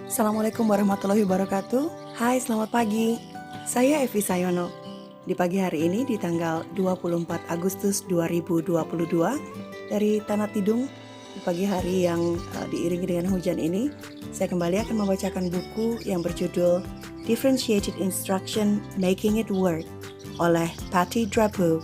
Assalamualaikum warahmatullahi wabarakatuh. Hai, selamat pagi. Saya Evi Sayono. Di pagi hari ini di tanggal 24 Agustus 2022 dari Tanah Tidung, di pagi hari yang diiringi dengan hujan ini, saya kembali akan membacakan buku yang berjudul Differentiated Instruction Making It Work oleh Patty Drapeau.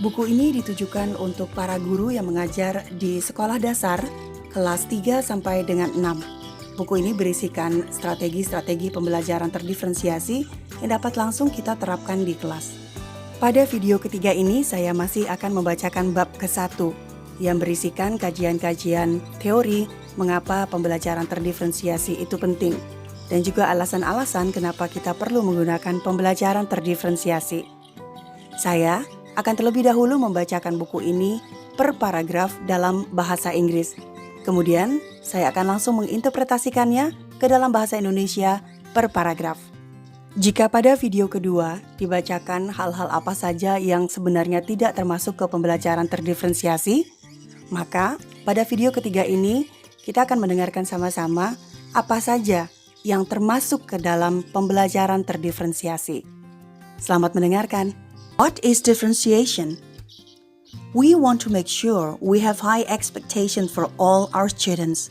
Buku ini ditujukan untuk para guru yang mengajar di sekolah dasar kelas 3 sampai dengan 6. Buku ini berisikan strategi-strategi pembelajaran terdiferensiasi yang dapat langsung kita terapkan di kelas. Pada video ketiga ini, saya masih akan membacakan bab ke-1 yang berisikan kajian-kajian teori mengapa pembelajaran terdiferensiasi itu penting dan juga alasan-alasan kenapa kita perlu menggunakan pembelajaran terdiferensiasi. Saya akan terlebih dahulu membacakan buku ini per paragraf dalam bahasa Inggris. Kemudian, saya akan langsung menginterpretasikannya ke dalam bahasa Indonesia per paragraf. Jika pada video kedua dibacakan hal-hal apa saja yang sebenarnya tidak termasuk ke pembelajaran terdiferensiasi, maka pada video ketiga ini kita akan mendengarkan sama-sama apa saja yang termasuk ke dalam pembelajaran terdiferensiasi. Selamat mendengarkan. What is differentiation? We want to make sure we have high expectations for all our students.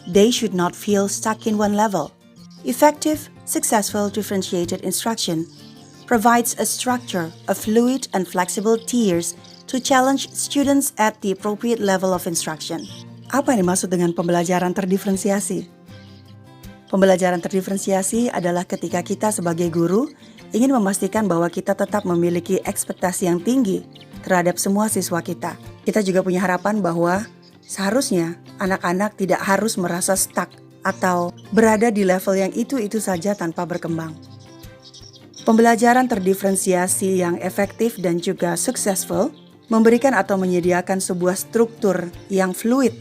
They should not feel stuck in one level. Effective, successful differentiated instruction provides a structure of fluid and flexible tiers to challenge students at the appropriate level of instruction. Apa yang dimaksud dengan pembelajaran terdiferensiasi? Pembelajaran terdiferensiasi adalah ketika kita sebagai guru ingin memastikan bahwa kita tetap memiliki ekspektasi yang tinggi terhadap semua siswa kita. Kita juga punya harapan bahwa seharusnya anak-anak tidak harus merasa stuck atau berada di level yang itu-itu saja tanpa berkembang. Pembelajaran terdiferensiasi yang efektif dan juga successful memberikan atau menyediakan sebuah struktur yang fluid.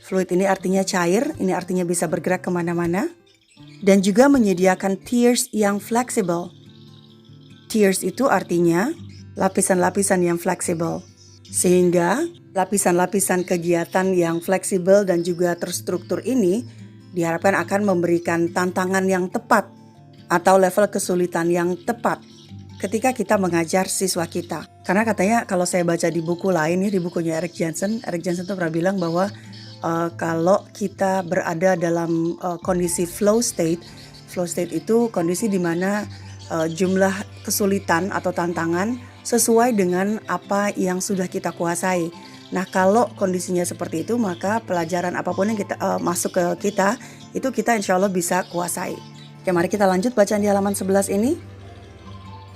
Fluid ini artinya cair, ini artinya bisa bergerak kemana-mana. Dan juga menyediakan tiers yang fleksibel. Tiers itu artinya lapisan-lapisan yang fleksibel, sehingga lapisan-lapisan kegiatan yang fleksibel dan juga terstruktur ini diharapkan akan memberikan tantangan yang tepat atau level kesulitan yang tepat ketika kita mengajar siswa kita. Karena katanya kalau saya baca di buku lain, di bukunya Eric Johnson tuh pernah bilang bahwa kalau kita berada dalam kondisi flow state itu kondisi di mana jumlah kesulitan atau tantangan sesuai dengan apa yang sudah kita kuasai. Nah, kalau kondisinya seperti itu, maka pelajaran apapun yang kita masuk ke kita, itu kita insya Allah bisa kuasai. Oke, mari kita lanjut bacaan di halaman 11 ini.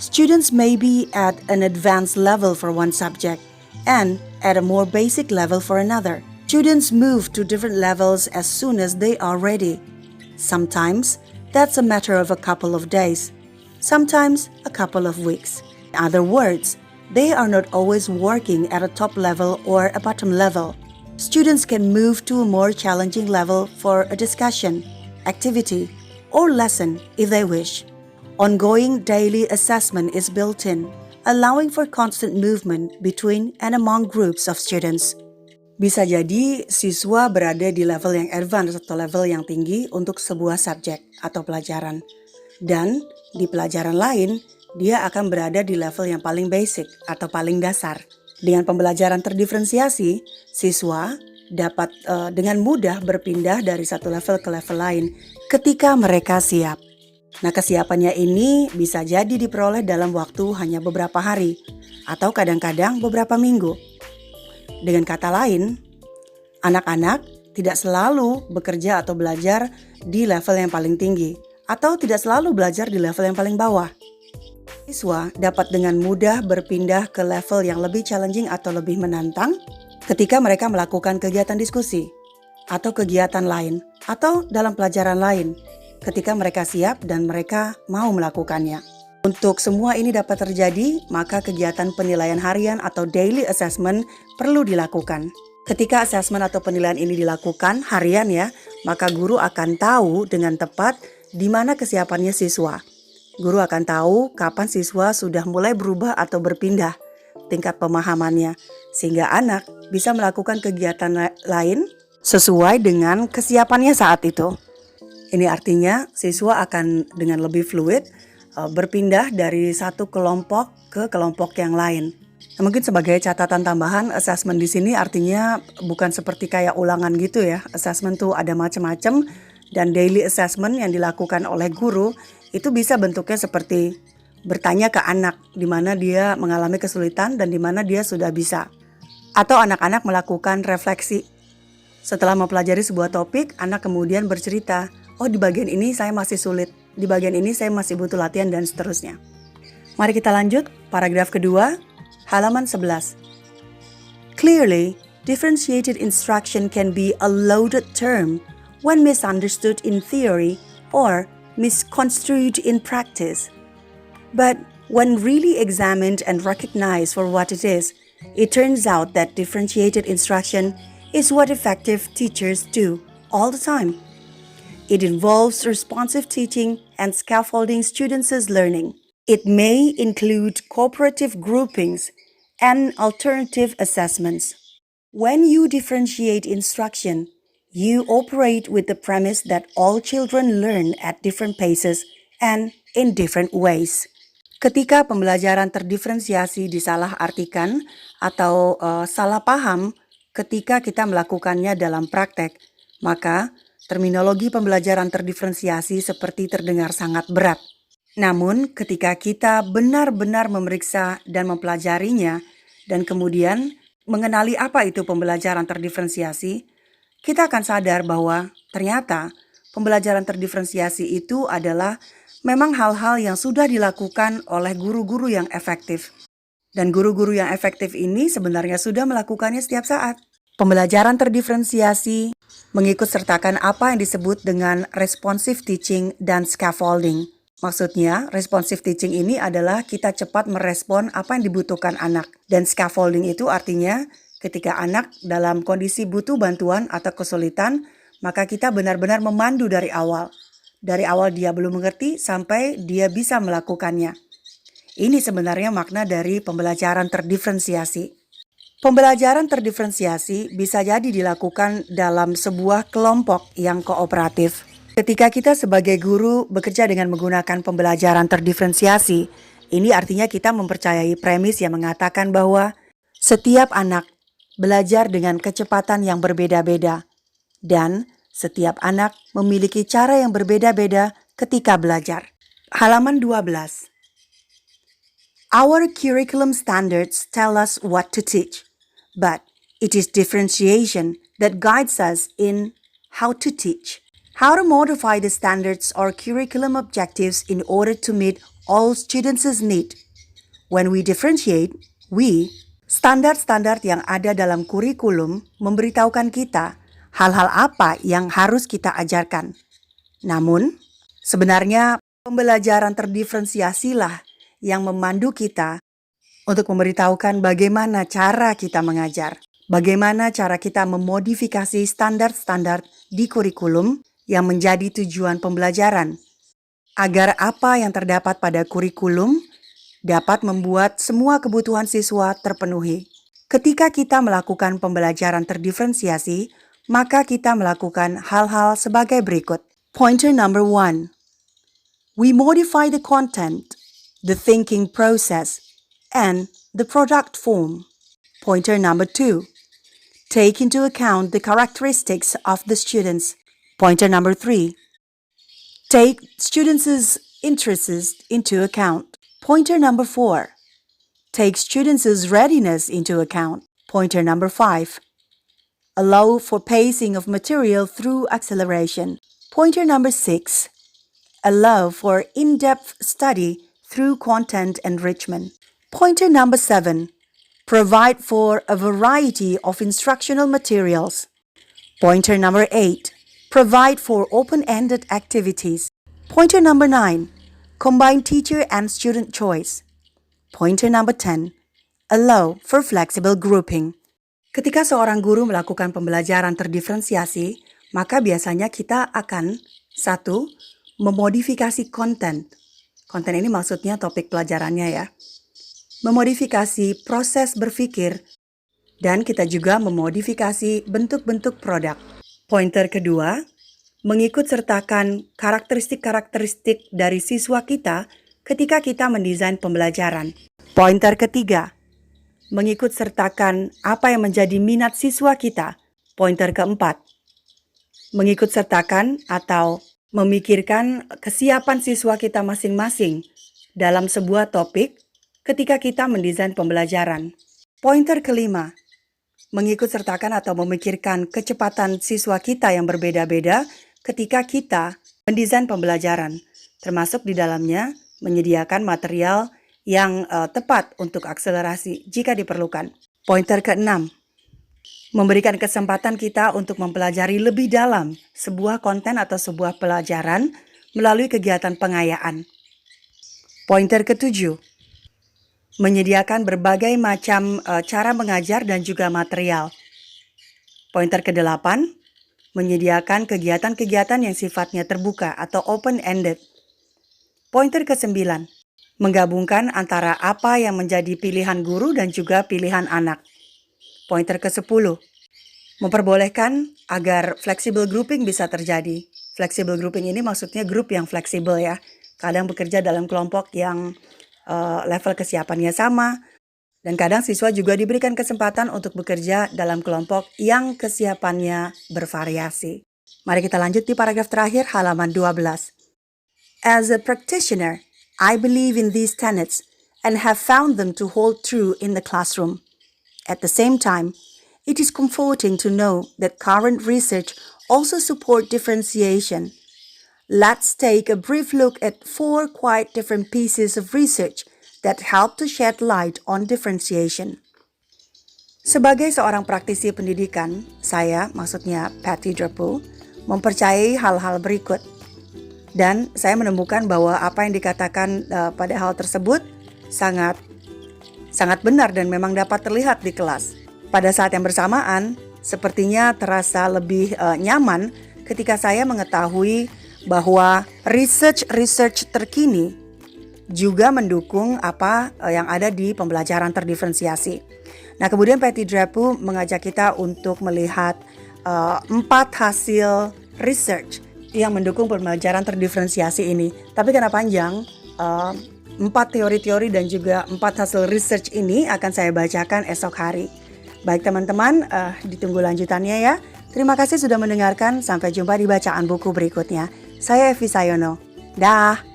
Students may be at an advanced level for one subject and at a more basic level for another. Students move to different levels as soon as they are ready. Sometimes that's a matter of a couple of days. Sometimes a couple of weeks. In other words, they are not always working at a top level or a bottom level. Students can move to a more challenging level for a discussion, activity, or lesson if they wish. Ongoing daily assessment is built in, allowing for constant movement between and among groups of students. Bisa jadi siswa berada di level yang advance atau level yang tinggi untuk sebuah subjek atau pelajaran. Dan di pelajaran lain, dia akan berada di level yang paling basic atau paling dasar. Dengan pembelajaran terdiferensiasi, siswa dapat dengan mudah berpindah dari satu level ke level lain ketika mereka siap. Nah, kesiapannya ini bisa jadi diperoleh dalam waktu hanya beberapa hari atau kadang-kadang beberapa minggu. Dengan kata lain, anak-anak tidak selalu bekerja atau belajar di level yang paling tinggi atau tidak selalu belajar di level yang paling bawah. Siswa dapat dengan mudah berpindah ke level yang lebih challenging atau lebih menantang ketika mereka melakukan kegiatan diskusi atau kegiatan lain atau dalam pelajaran lain ketika mereka siap dan mereka mau melakukannya. Untuk semua ini dapat terjadi, maka kegiatan penilaian harian atau daily assessment perlu dilakukan. Ketika assessment atau penilaian ini dilakukan harian maka guru akan tahu dengan tepat di mana kesiapannya siswa. Guru akan tahu kapan siswa sudah mulai berubah atau berpindah tingkat pemahamannya, sehingga anak bisa melakukan kegiatan lain sesuai dengan kesiapannya saat itu. Ini artinya siswa akan dengan lebih fluid berpindah dari satu kelompok ke kelompok yang lain. Nah, mungkin sebagai catatan tambahan, assessment di sini artinya bukan seperti kayak ulangan gitu ya. Assessment tuh ada macam-macam dan daily assessment yang dilakukan oleh guru itu bisa bentuknya seperti bertanya ke anak di mana dia mengalami kesulitan dan di mana dia sudah bisa. Atau anak-anak melakukan refleksi. Setelah mempelajari sebuah topik, anak kemudian bercerita, oh di bagian ini saya masih sulit, di bagian ini saya masih butuh latihan dan seterusnya. Mari kita lanjut, paragraf kedua, halaman 11. Clearly, differentiated instruction can be a loaded term when misunderstood in theory or misconstrued in practice. But when really examined and recognized for what it is, it turns out that differentiated instruction is what effective teachers do all the time. It involves responsive teaching and scaffolding students' learning. It may include cooperative groupings and alternative assessments. When you differentiate instruction, you operate with the premise that all children learn at different paces and in different ways. Ketika pembelajaran terdiferensiasi disalahartikan atau salah paham ketika kita melakukannya dalam praktek, maka terminologi pembelajaran terdiferensiasi seperti terdengar sangat berat. Namun, ketika kita benar-benar memeriksa dan mempelajarinya, dan kemudian mengenali apa itu pembelajaran terdiferensiasi, kita akan sadar bahwa ternyata pembelajaran terdiferensiasi itu adalah memang hal-hal yang sudah dilakukan oleh guru-guru yang efektif. Dan guru-guru yang efektif ini sebenarnya sudah melakukannya setiap saat. Pembelajaran terdiferensiasi mengikut sertakan apa yang disebut dengan responsive teaching dan scaffolding. Maksudnya, responsive teaching ini adalah kita cepat merespon apa yang dibutuhkan anak. Dan scaffolding itu artinya ketika anak dalam kondisi butuh bantuan atau kesulitan, maka kita benar-benar memandu dari awal. Dari awal dia belum mengerti sampai dia bisa melakukannya. Ini sebenarnya makna dari pembelajaran terdiferensiasi. Pembelajaran terdiferensiasi bisa jadi dilakukan dalam sebuah kelompok yang kooperatif. Ketika kita sebagai guru bekerja dengan menggunakan pembelajaran terdiferensiasi, ini artinya kita mempercayai premis yang mengatakan bahwa setiap anak belajar dengan kecepatan yang berbeda-beda dan setiap anak memiliki cara yang berbeda-beda ketika belajar. Halaman 12. Our curriculum standards tell us what to teach, but it is differentiation that guides us in how to teach. How to modify the standards or curriculum objectives in order to meet all students' need. When we differentiate, standar-standar yang ada dalam kurikulum memberitahukan kita hal-hal apa yang harus kita ajarkan. Namun, sebenarnya pembelajaran terdiferensiasilah yang memandu kita untuk memberitahukan bagaimana cara kita mengajar, bagaimana cara kita memodifikasi standar-standar di kurikulum yang menjadi tujuan pembelajaran, agar apa yang terdapat pada kurikulum dapat membuat semua kebutuhan siswa terpenuhi. Ketika kita melakukan pembelajaran terdiferensiasi, maka kita melakukan hal-hal sebagai berikut. Pointer number 1. We modify the content, the thinking process, and the product form. Pointer number 2. Take into account the characteristics of the students. Pointer number 3. Take students' interests into account. Pointer number 4. Take students' readiness into account. Pointer number 5. Allow for pacing of material through acceleration. Pointer number 6. Allow for in-depth study through content enrichment. Pointer number 7. Provide for a variety of instructional materials. Pointer number 8. Provide for open-ended activities. Pointer number 9. Combine teacher and student choice. Pointer number 10. Allow for flexible grouping. Ketika seorang guru melakukan pembelajaran terdiferensiasi, maka biasanya kita akan 1. Memodifikasi konten. Konten ini maksudnya topik pelajarannya ya. Memodifikasi proses berpikir, dan kita juga memodifikasi bentuk-bentuk produk. Pointer kedua, Mengikut sertakan karakteristik-karakteristik dari siswa kita ketika kita mendesain pembelajaran. Pointer ketiga, mengikut sertakan apa yang menjadi minat siswa kita. Pointer keempat, mengikut sertakan atau memikirkan kesiapan siswa kita masing-masing dalam sebuah topik ketika kita mendesain pembelajaran. Pointer kelima, mengikut sertakan atau memikirkan kecepatan siswa kita yang berbeda-beda ketika kita mendesain pembelajaran, termasuk di dalamnya menyediakan material yang tepat untuk akselerasi jika diperlukan. Pointer keenam, memberikan kesempatan kita untuk mempelajari lebih dalam sebuah konten atau sebuah pelajaran melalui kegiatan pengayaan. Pointer ketujuh, menyediakan berbagai macam cara mengajar dan juga material. Pointer kedelapan, menyediakan kegiatan-kegiatan yang sifatnya terbuka atau open-ended. Pointer kesembilan, menggabungkan antara apa yang menjadi pilihan guru dan juga pilihan anak. Pointer ke-10, memperbolehkan agar flexible grouping bisa terjadi. Flexible grouping ini maksudnya grup yang fleksibel ya. Kadang bekerja dalam kelompok yang level kesiapannya sama. Dan kadang siswa juga diberikan kesempatan untuk bekerja dalam kelompok yang kesiapannya bervariasi. Mari kita lanjut di paragraf terakhir halaman 12. As a practitioner, I believe in these tenets and have found them to hold true in the classroom. At the same time, it is comforting to know that current research also supports differentiation. Let's take a brief look at 4 quite different pieces of research that help to shed light on differentiation. Sebagai seorang praktisi pendidikan, saya, maksudnya Patty Drapeau, mempercayai hal-hal berikut. Dan saya menemukan bahwa apa yang dikatakan pada hal tersebut sangat benar dan memang dapat terlihat di kelas. Pada saat yang bersamaan, sepertinya terasa lebih nyaman ketika saya mengetahui bahwa research terkini juga mendukung apa yang ada di pembelajaran terdiferensiasi. Nah, kemudian Patty Drapeau mengajak kita untuk melihat 4 hasil research yang mendukung pembelajaran terdiferensiasi ini. Tapi karena panjang, 4 teori-teori dan juga 4 hasil research ini akan saya bacakan esok hari. Baik teman-teman, ditunggu lanjutannya ya. Terima kasih sudah mendengarkan, sampai jumpa di bacaan buku berikutnya. Saya Evi Sayono. Dah.